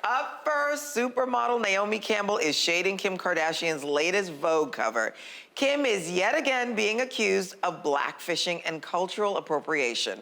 Up first, supermodel Naomi Campbell is shading Kim Kardashian's latest Vogue cover. Kim is yet again being accused of blackfishing and cultural appropriation.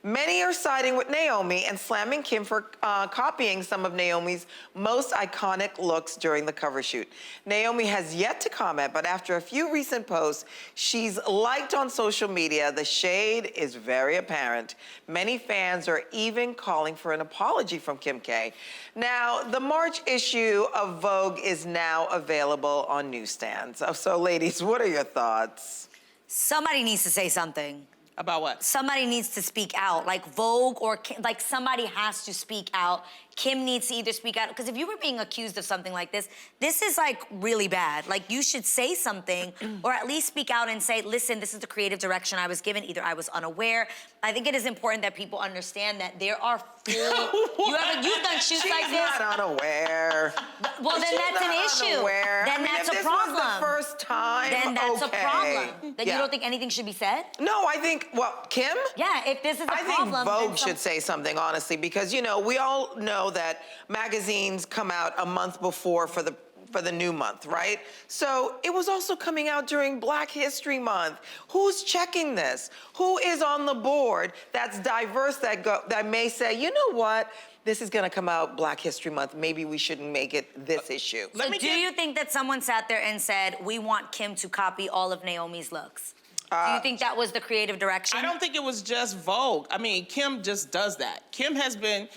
Many are siding with Naomi and slamming Kim for copying some of Naomi's most iconic looks during the cover shoot. Naomi has yet to comment, but after a few recent posts she's liked on social media, the shade is very apparent. Many fans are even calling for an apology from Kim K. Now, the March issue of Vogue is now available on newsstands. So ladies, what are your thoughts? Somebody needs to say something. About what? Somebody needs to speak out, like Vogue or like somebody has to speak out. Kim needs to either speak out, because if you were being accused of something like this is like really bad. Like you should say something or at least speak out and say, listen, this is the creative direction I was given. Either I was unaware. I think it is important that people understand that there are full, you've done shoots like this. She's not unaware. Well, then that's an issue. Unaware. Then that's a problem. If this was the first time, then that's okay. a problem. Then you don't think anything should be said? No, I think, well, Kim? Yeah, if this is a problem. I think Vogue should say something, honestly, because, you know, we all know that magazines come out a month before for the new month, right? So it was also coming out during Black History Month. Who's checking this? Who is on the board that's diverse that may say, you know what? This is gonna come out Black History Month. Maybe we shouldn't make it this issue. So do you think that someone sat there and said, we want Kim to copy all of Naomi's looks? Do you think that was the creative direction? I don't think it was just Vogue. I mean, Kim just does that. Kim has been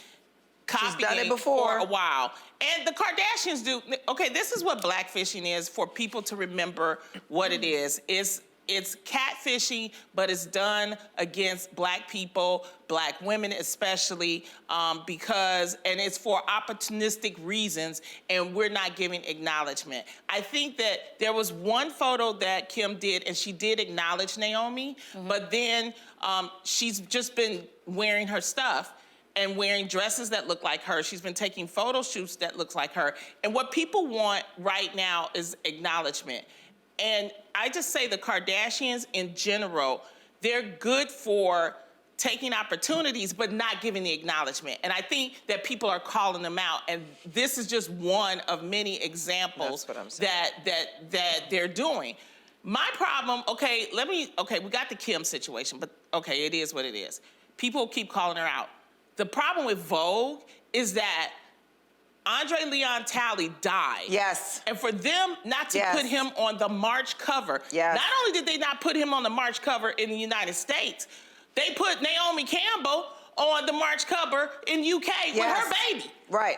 copying She's done it before. for a while. And the Kardashians do. Okay, this is what blackfishing is for people to remember what it is. It's catfishing, but it's done against Black people, Black women especially, because it's for opportunistic reasons, and we're not giving acknowledgement. I think that there was one photo that Kim did, and she did acknowledge Naomi, but then she's just been wearing her stuff and wearing dresses that look like her. She's been taking photo shoots that looks like her. And what people want right now is acknowledgement. And I just say the Kardashians in general, they're good for taking opportunities, but not giving the acknowledgement. And I think that people are calling them out. And this is just one of many examples that they're doing. My problem, we got the Kim situation, but okay, it is what it is. People keep calling her out. The problem with Vogue is that Andre Leon Talley died. Yes. And for them not to put him on the March cover, not only did they not put him on the March cover in the United States, they put Naomi Campbell on the March cover in UK with her baby. Right.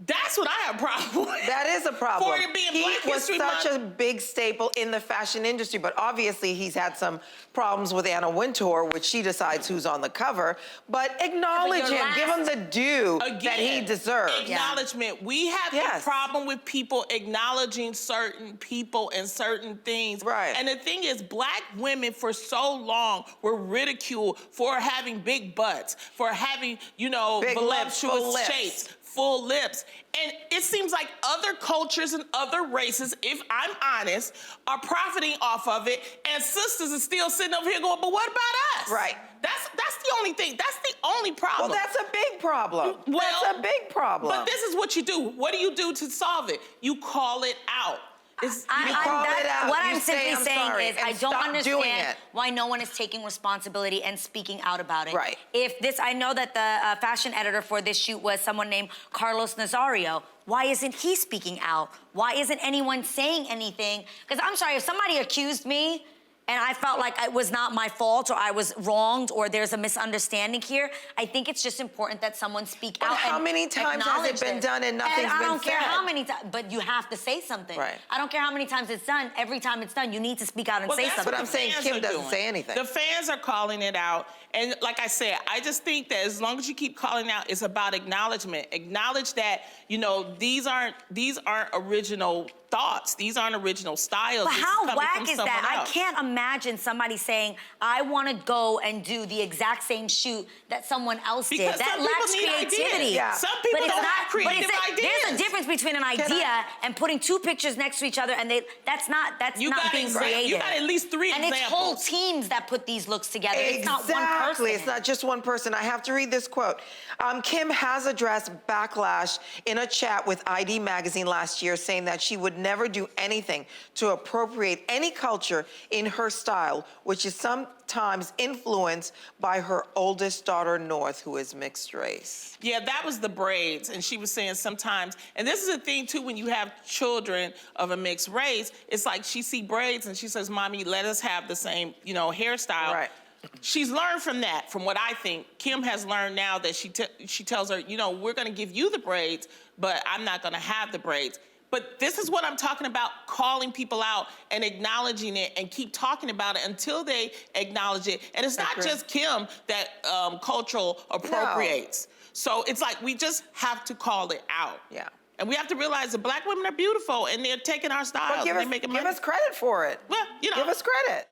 That's what I have a problem with. That is a problem. For it being Black History He was Month. such a big staple in the fashion industry, but obviously he's had some problems with Anna Wintour, which she decides who's on the cover. But acknowledge him, give him the due that he deserves. Acknowledgement. We have a problem with people acknowledging certain people and certain things. Right. And the thing is, Black women for so long were ridiculed for having big butts, for having, big voluptuous shapes. Full lips. And it seems like other cultures and other races, if I'm honest, are profiting off of it, and sisters are still sitting over here going, but what about us? Right. That's the only thing. That's the only problem. Well, that's a big problem. Well, that's a big problem. But this is what you do. What do you do to solve it? You call it out. What I'm simply saying is I don't understand why no one is taking responsibility and speaking out about it. Right. I know that the fashion editor for this shoot was someone named Carlos Nazario. Why isn't he speaking out? Why isn't anyone saying anything? Because I'm sorry, if somebody accused me and I felt like it was not my fault or I was wronged or there's a misunderstanding here, I think it's just important that someone speak out. How many times has it been done and nothing's been said? I don't care how many times, but you have to say something. Right. I don't care how many times it's done. Every time it's done, you need to speak out and say something. But I'm saying Kim doesn't say anything. The fans are calling it out. And like I said, I just think that as long as you keep calling out, it's about acknowledgement. Acknowledge that, these aren't original thoughts. These aren't original styles. But how whack is that? I can't imagine somebody saying, I want to go and do the exact same shoot that someone else did. That lacks creativity. Some people don't have creative ideas. There's a difference difference between an idea and putting two pictures next to each other, and that's not being creative. You got at least 3 and examples. it's whole teams that put these looks together. It's not one person. It's not just one person. I have to read this quote. Kim has addressed backlash in a chat with ID Magazine last year, saying that she would never do anything to appropriate any culture in her style, which is sometimes influenced by her oldest daughter, North, who is mixed race. Yeah, that was the braids. And she was saying sometimes, and this is a thing too, when you have children of a mixed race, it's like she see braids and she says, Mommy, let us have the same, hairstyle. Right. She's learned from that, from what I think. Kim has learned now that she tells her, we're gonna give you the braids, but I'm not gonna have the braids. But this is what I'm talking about, calling people out and acknowledging it and keep talking about it until they acknowledge it. And it's not just Kim that cultural appropriates. No. So it's like we just have to call it out. Yeah. And we have to realize that Black women are beautiful and they're taking our styles and they're making money. Give us credit for it. Well, Give us credit.